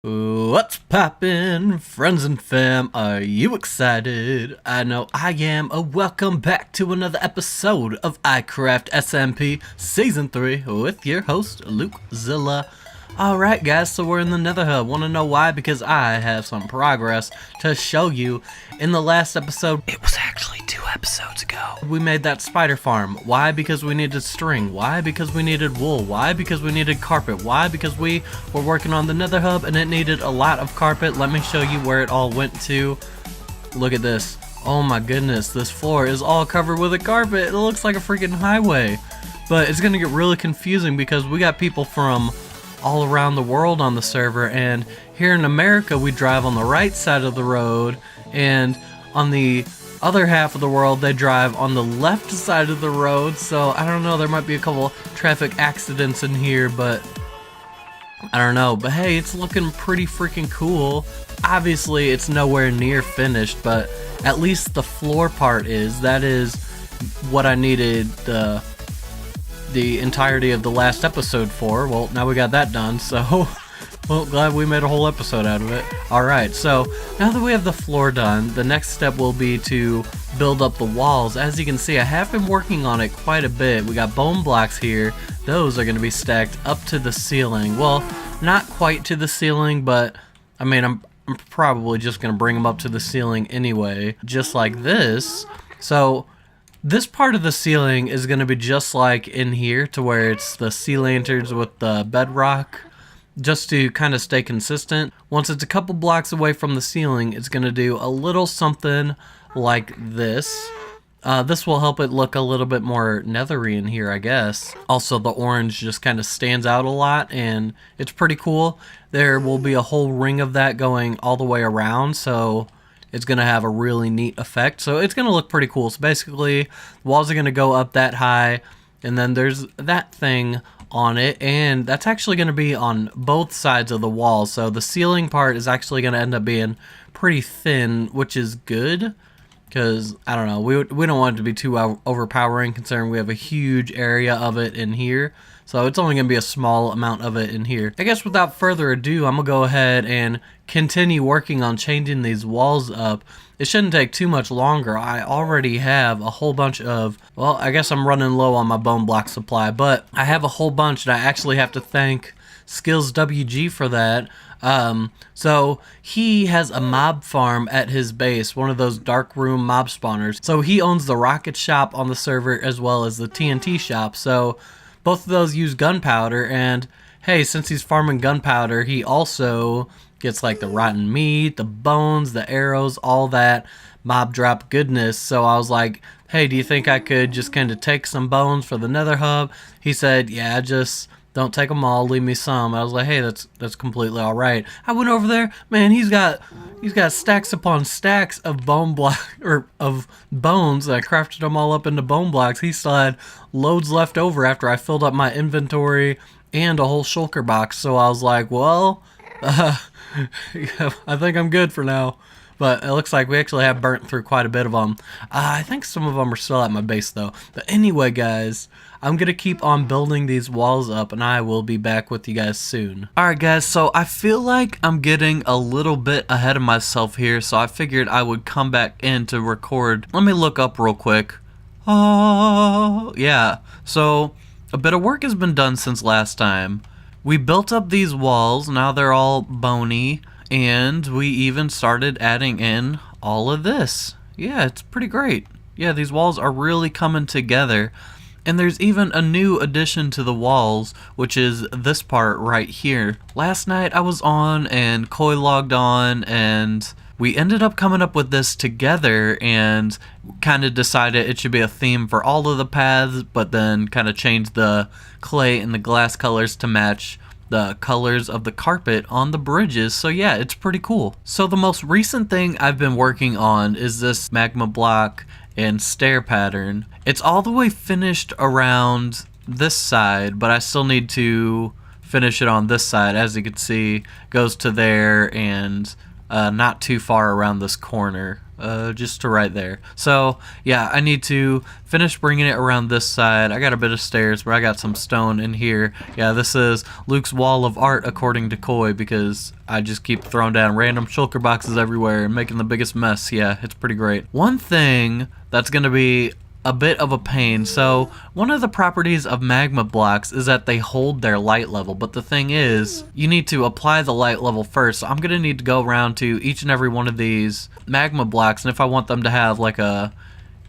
What's poppin', friends and fam? Are you excited? I know I am. Welcome back to another episode of iCraft SMP Season 3 with your host, luukzilla. Alright guys, so we're in the Nether Hub. Wanna know why? Because I have some progress to show you. In the last episode, it was actually 2 episodes ago, we made that spider farm. Why? Because we needed string. Why? Because we needed wool. Why? Because we needed carpet. Why? Because we were working on the Nether Hub and it needed a lot of carpet. Let me show you where it all went to. Look at this. Oh my goodness, this floor is all covered with a carpet. It looks like a freaking highway. But it's gonna get really confusing because we got people from all around the world on the server, and here in America we drive on the right side of the road, and on the other half of the world they drive on the left side of the road. So I don't know, there might be a couple traffic accidents in here, but I don't know. But hey, it's looking pretty freaking cool. Obviously it's nowhere near finished, but at least the floor part is. That is what I needed the entirety of the last episode for. Well, now we got that done, so well, glad we made a whole episode out of it. Alright, so now that we have the floor done, the next step will be to build up the walls. As you can see, I have been working on it quite a bit. We got bone blocks here. Those are going to be stacked up to the ceiling. Well, not quite to the ceiling, but I mean, I'm probably just going to bring them up to the ceiling anyway, just like this. So this part of the ceiling is going to be just like in here, to where it's the sea lanterns with the bedrock, just to kind of stay consistent. Once it's a couple blocks away from the ceiling, it's going to do a little something like this. This will help it look a little bit more nethery in here, I guess. Also, the orange just kind of stands out a lot, and it's pretty cool. There will be a whole ring of that going all the way around, so it's going to have a really neat effect. So it's going to look pretty cool. So basically, the walls are going to go up that high, and then there's that thing on it, and that's actually going to be on both sides of the wall. So the ceiling part is actually going to end up being pretty thin, which is good, because, I don't know, we don't want it to be too overpowering, considering we have a huge area of it in here. So it's only going to be a small amount of it in here. I guess without further ado, I'm going to go ahead and continue working on changing these walls up. It shouldn't take too much longer. I already have a whole bunch of, well, I guess I'm running low on my bone block supply, but I have a whole bunch, and I actually have to thank Skills WG for that. So he has a mob farm at his base, one of those dark room mob spawners. So he owns the rocket shop on the server as well as the TNT shop. So both of those use gunpowder, and hey, since he's farming gunpowder, he also gets like the rotten meat, the bones, the arrows, all that mob drop goodness. So I was like, hey, do you think I could just kind of take some bones for the Nether Hub? He said, yeah, just don't take them all, leave me some. I was like, hey, that's completely all right. I went over there, man, he's got stacks upon stacks of bone block, or of bones. I crafted them all up into bone blocks. He still had loads left over after I filled up my inventory and a whole shulker box. So I was like, well, yeah, I think I'm good for now. But it looks like we actually have burnt through quite a bit of them. I think some of them are still at my base though. But anyway, guys, I'm going to keep on building these walls up, and I will be back with you guys soon. Alright guys, so I feel like I'm getting a little bit ahead of myself here, so I figured I would come back in to record. Let me look up real quick. Oh, yeah. So a bit of work has been done since last time. We built up these walls, now they're all bony, and we even started adding in all of this. Yeah, it's pretty great. Yeah, these walls are really coming together. And there's even a new addition to the walls, which is this part right here. Last night I was on and Koi logged on, and we ended up coming up with this together and kind of decided it should be a theme for all of the paths, but then kind of changed the clay and the glass colors to match the colors of the carpet on the bridges. So yeah, it's pretty cool. So the most recent thing I've been working on is this magma block and stair pattern. It's all the way finished around this side, but I still need to finish it on this side. As you can see, goes to there and not too far around this corner, just to right there. So yeah, I need to finish bringing it around this side. I got a bit of stairs, but I got some stone in here. Yeah, this is Luke's wall of art according to Koi, because I just keep throwing down random shulker boxes everywhere and making the biggest mess. Yeah, it's pretty great. One thing that's gonna be a bit of a pain. So one of the properties of magma blocks is that they hold their light level, but the thing is you need to apply the light level first. So I'm gonna need to go around to each and every one of these magma blocks, and if I want them to have like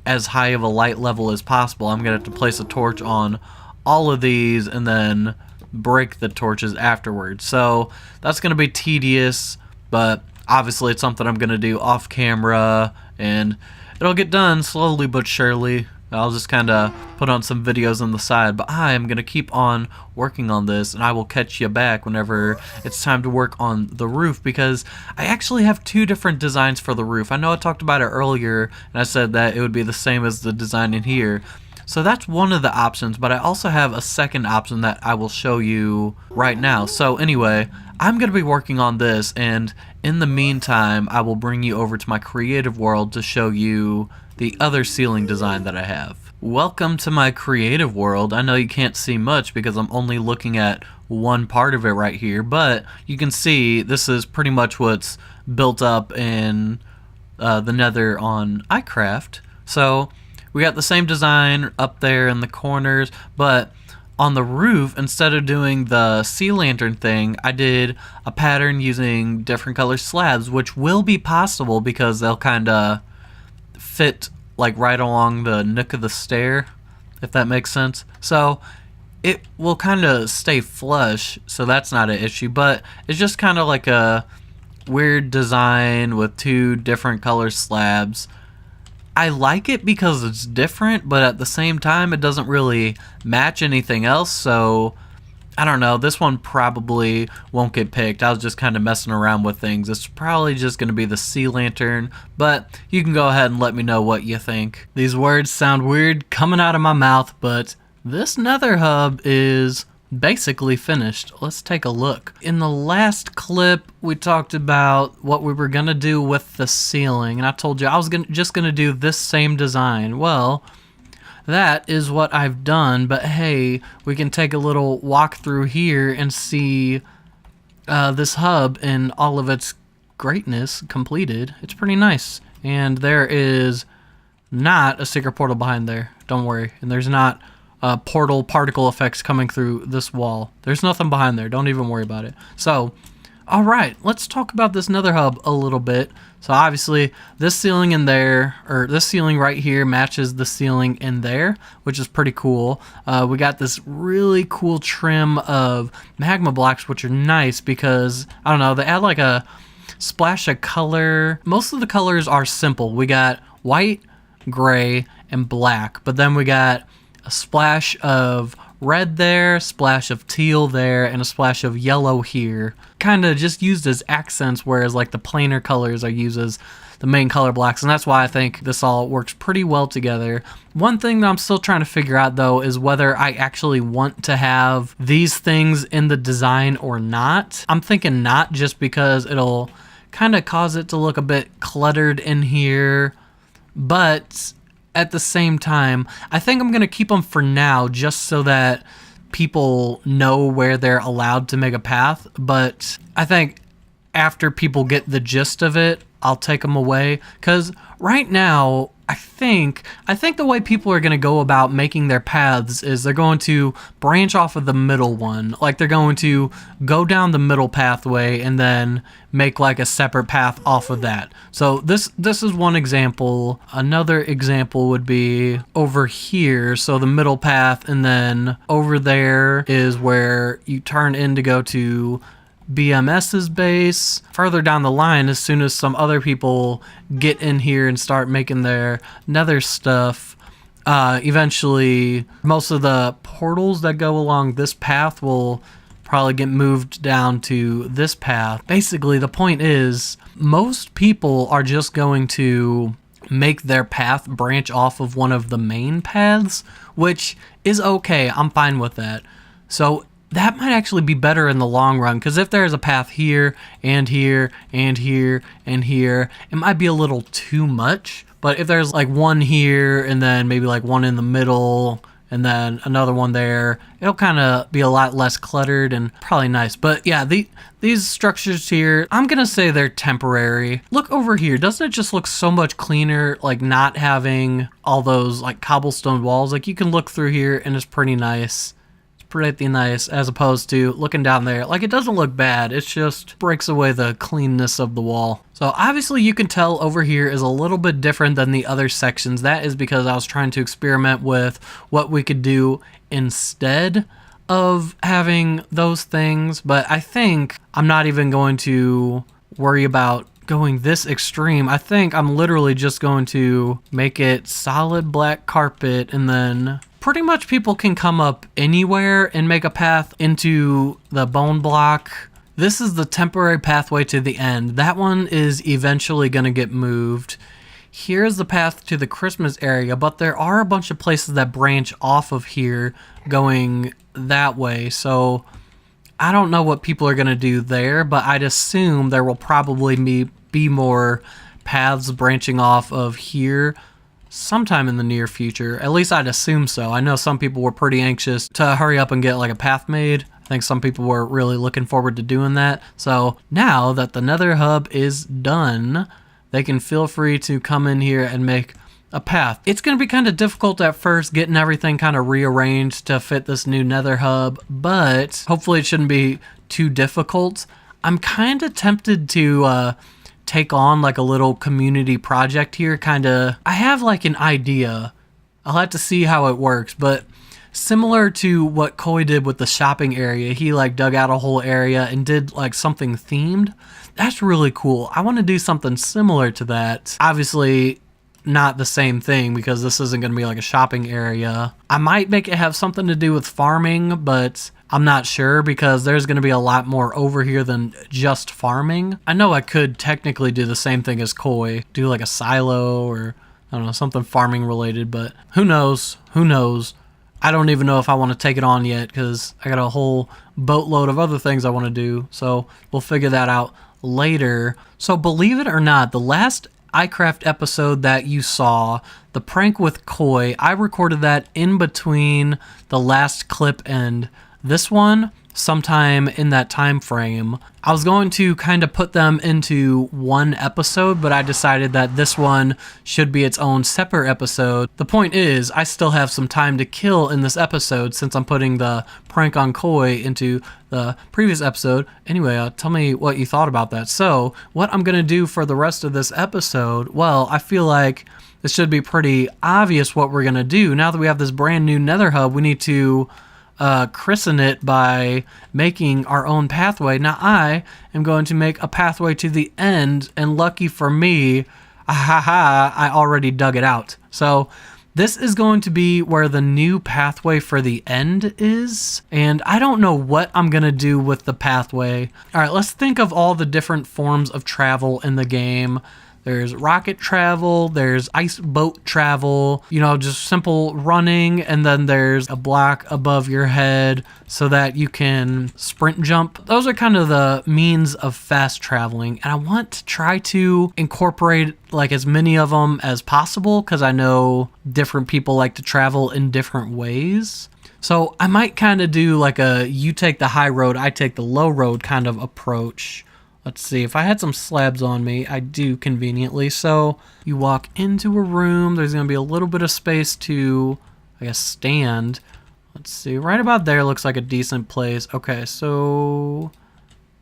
as high of a light level as possible, I'm gonna have to place a torch on all of these and then break the torches afterwards. So that's gonna be tedious, but obviously it's something I'm gonna do off camera, and it'll get done slowly but surely. I'll just kind of put on some videos on the side, but I am going to keep on working on this, and I will catch you back whenever it's time to work on the roof, because I actually have two different designs for the roof. I know I talked about it earlier, and I said that it would be the same as the design in here. So that's one of the options, but I also have a second option that I will show you right now. So anyway, I'm going to be working on this, and in the meantime, I will bring you over to my creative world to show you the other ceiling design that I have. Welcome to my creative world. I know you can't see much because I'm only looking at one part of it right here, but you can see this is pretty much what's built up in the Nether on iCraft. So we got the same design up there in the corners, but on the roof, instead of doing the sea lantern thing, I did a pattern using different color slabs, which will be possible because they'll kind of fit like right along the nook of the stair, if that makes sense. So it will kind of stay flush, so that's not an issue, but it's just kind of like a weird design with two different color slabs. I like it because it's different, but at the same time it doesn't really match anything else, so I don't know, this one probably won't get picked. I was just kind of messing around with things. It's probably just going to be the sea lantern, but you can go ahead and let me know what you think. These words sound weird coming out of my mouth, but this Nether Hub is basically finished. Let's take a look. In the last clip, we talked about what we were going to do with the ceiling, and I told you I was just going to do this same design. Well, that is what I've done, but hey, we can take a little walk through here and see this hub in all of its greatness completed. It's pretty nice, and there is not a secret portal behind there, don't worry, and there's not portal particle effects coming through this wall. There's nothing behind there, don't even worry about it. So alright, let's talk about this Nether Hub a little bit. So obviously this ceiling in there, or this ceiling right here, matches the ceiling in there, which is pretty cool. We got this really cool trim of magma blocks, which are nice because, I don't know, they add like a splash of color. Most of the colors are simple. We got white, gray, and black, but then we got a splash of red there, splash of teal there, and a splash of yellow here. Kind of just used as accents, whereas like the plainer colors are used as the main color blocks, and that's why I think this all works pretty well together. One thing that I'm still trying to figure out though is whether I actually want to have these things in the design or not. I'm thinking not, just because it'll kind of cause it to look a bit cluttered in here, but at the same time, I think I'm going to keep them for now just so that people know where they're allowed to make a path. But I think after people get the gist of it, I'll take them away. Because right now, I think the way people are going to go about making their paths is they're going to branch off of the middle one. Like they're going to go down the middle pathway and then make like a separate path off of that. So this is one example. Another example would be over here. So the middle path, and then over there is where you turn in to go to BMS's base. Further down the line, as soon as some other people get in here and start making their nether stuff, eventually most of the portals that go along this path will probably get moved down to this path. Basically, the point is most people are just going to make their path branch off of one of the main paths, which is okay. I'm fine with that. So that might actually be better in the long run, because if there's a path here and here and here and here, it might be a little too much. But if there's like one here and then maybe like one in the middle and then another one there, it'll kind of be a lot less cluttered and probably nice. But yeah, these structures here, I'm gonna say they're temporary. Look over here, doesn't it just look so much cleaner, like not having all those like cobblestone walls? Like you can look through here and it's pretty nice. Pretty nice, as opposed to looking down there. Like, it doesn't look bad, it just breaks away the cleanness of the wall. So obviously you can tell over here is a little bit different than the other sections. That is because I was trying to experiment with what we could do instead of having those things, but I think I'm not even going to worry about going this extreme. I think I'm literally just going to make it solid black carpet, and then pretty much people can come up anywhere and make a path into the bone block. This is the temporary pathway to the end. That one is eventually going to get moved. Here's the path to the Christmas area, but there are a bunch of places that branch off of here going that way. So I don't know what people are going to do there, but I'd assume there will probably be more paths branching off of here sometime in the near future. At least I'd assume so. I know some people were pretty anxious to hurry up and get like a path made. I think some people were really looking forward to doing that. So now that the Nether Hub is done, they can feel free to come in here and make a path. It's going to be kind of difficult at first getting everything kind of rearranged to fit this new Nether Hub, but hopefully it shouldn't be too difficult. I'm kind of tempted to take on like a little community project here. I have like an idea. I'll have to see how it works, but similar to what Koi did with the shopping area, he like dug out a whole area and did like something themed. That's really cool. I want to do something similar to that. Obviously not the same thing, because this isn't going to be like a shopping area. I might make it have something to do with farming, but I'm not sure, because there's going to be a lot more over here than just farming. I know I could technically do the same thing as Koi, do like a silo or I don't know, something farming related, but who knows? Who knows? I don't even know if I want to take it on yet, because I got a whole boatload of other things I want to do. So we'll figure that out later. So believe it or not, the last iCraft episode that you saw, the prank with Koi, I recorded that in between the last clip and this one, sometime in that time frame. I was going to kind of put them into one episode, but I decided that this one should be its own separate episode. The point is, I still have some time to kill in this episode since I'm putting the prank on Koi into the previous episode. Anyway, tell me what you thought about that. So, what I'm going to do for the rest of this episode, well, I feel like it should be pretty obvious what we're going to do. Now that we have this brand new Nether Hub, we need to christen it by making our own pathway. Now I am going to make a pathway to the end, and lucky for me, I already dug it out. So this is going to be where the new pathway for the end is, and I don't know what I'm gonna do with the pathway. Alright, let's think of all the different forms of travel in the game. There's rocket travel, there's ice boat travel, you know, just simple running, and then there's a block above your head so that you can sprint jump. Those are kind of the means of fast traveling, and I want to try to incorporate like as many of them as possible, because I know different people like to travel in different ways. So I might kind of do like a you take the high road, I take the low road kind of approach. Let's see, if I had some slabs on me, I do conveniently. So you walk into a room, there's going to be a little bit of space to, I guess, stand. Let's see, right about there looks like a decent place. Okay, so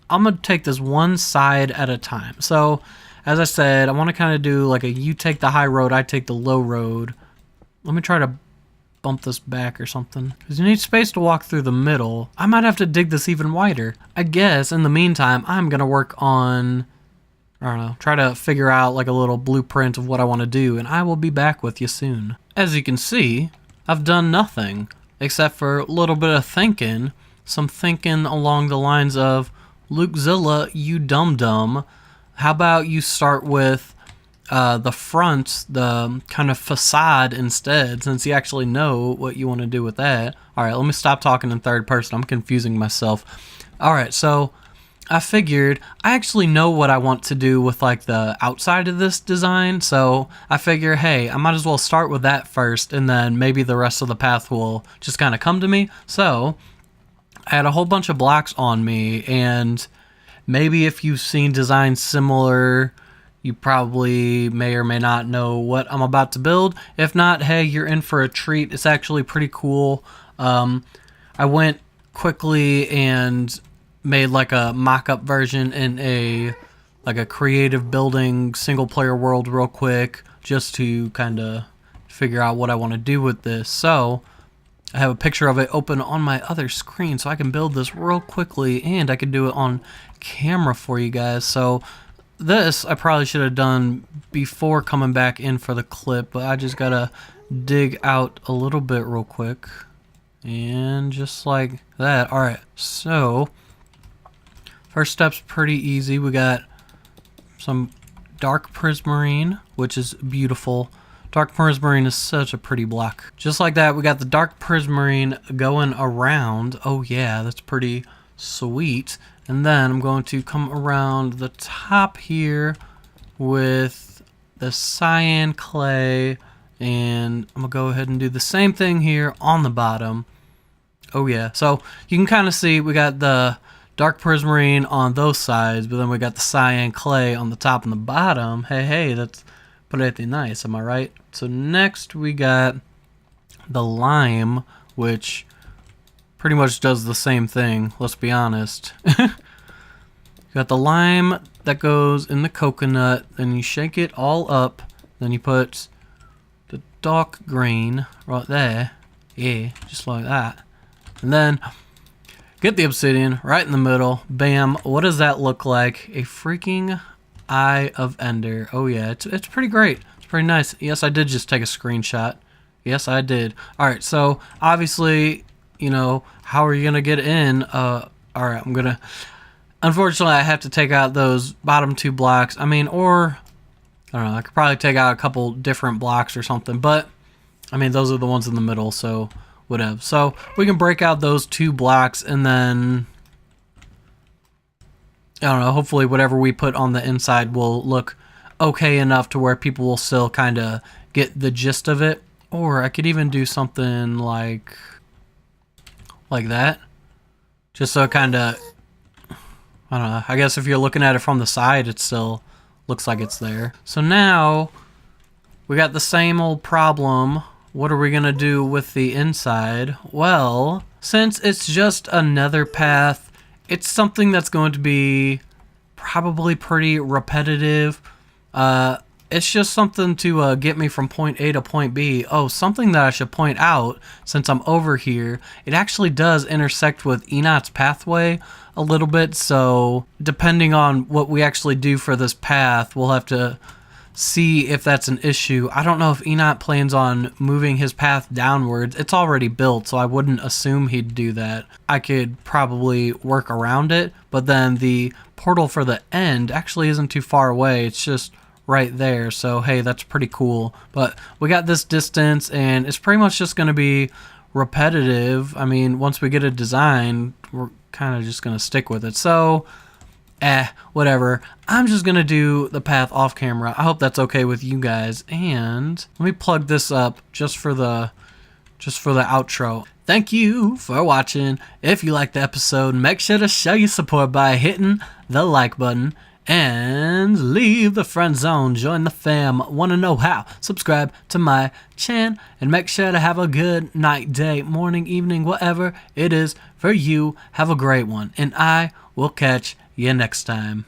I'm going to take this one side at a time. So as I said, I want to kind of do like a you take the high road, I take the low road. Let me try to bump this back or something, because you need space to walk through the middle. I might have to dig this even wider. I guess in the meantime, I'm gonna work on, I don't know, try to figure out like a little blueprint of what I want to do, and I will be back with you soon. As you can see, I've done nothing except for a little bit of thinking, some thinking along the lines of, luukzilla, you dum-dum, how about you start with the front, the kind of facade instead, since you actually know what you want to do with that. All right, let me stop talking in third person. I'm confusing myself. All right, so I figured I actually know what I want to do with like the outside of this design. So I figure, hey, I might as well start with that first, and then maybe the rest of the path will just kind of come to me. So I had a whole bunch of blocks on me, and maybe if you've seen designs similar, you probably may or may not know what I'm about to build. If not, hey, you're in for a treat. It's actually pretty cool. I went quickly and made like a mock-up version in a creative building single player world real quick, just to kind of figure out what I want to do with this. So I have a picture of it open on my other screen, so I can build this real quickly, and I can do it on camera for you guys. So this I probably should have done before coming back in for the clip, but I just gotta dig out a little bit real quick, and just like that. All right, so first step's pretty easy. We got some dark prismarine, which is beautiful. Dark prismarine is such a pretty block. Just like that, we got the dark prismarine going around. Oh yeah, that's pretty sweet. And then I'm going to come around the top here with the cyan clay, and I'm gonna go ahead and do the same thing here on the bottom. Oh yeah, so you can kind of see we got the dark prismarine on those sides, but then we got the cyan clay on the top and the bottom. Hey, that's pretty nice, am I right? So next we got the lime, which pretty much does the same thing, let's be honest. You got the lime that goes in the coconut, then you shake it all up, then you put the dark green right there. Yeah, just like that. And then get the obsidian right in the middle. Bam. What does that look like? A freaking Eye of Ender. Oh yeah, it's pretty great. It's pretty nice. Yes, I did just take a screenshot. Yes, I did. Alright, so obviously, you know, how are you gonna get in? Alright, unfortunately I have to take out those bottom two blocks. I mean, or I don't know, I could probably take out a couple different blocks or something, but I mean, those are the ones in the middle, so whatever. So we can break out those two blocks, and then I don't know, hopefully whatever we put on the inside will look okay enough to where people will still kind of get the gist of it. Or I could even do something like that, just so it kind of, I don't know, I guess if you're looking at it from the side, it still looks like it's there. So now we got the same old problem. What are we gonna do with the inside? Well, since it's just a nether path, it's something that's going to be probably pretty repetitive. It's just something to get me from point A to point B. Oh, something that I should point out, since I'm over here, it actually does intersect with Enoch's pathway a little bit, so depending on what we actually do for this path, we'll have to see if that's an issue. I don't know if Enoch plans on moving his path downwards. It's already built, so I wouldn't assume he'd do that. I could probably work around it, but then the portal for the end actually isn't too far away. It's just right there, so hey, that's pretty cool. But we got this distance, and it's pretty much just going to be repetitive. I mean, once we get a design, we're kind of just going to stick with it. So whatever. I'm just gonna do the path off camera. I hope that's okay with you guys. And let me plug this up just for the outro. Thank you for watching. If you liked the episode, make sure to show your support by hitting the like button and leave the friend zone. Join the fam. Want to know how? Subscribe to my channel and make sure to have a good night, day, morning, evening, whatever it is for you. Have a great one, and I will catch you next time.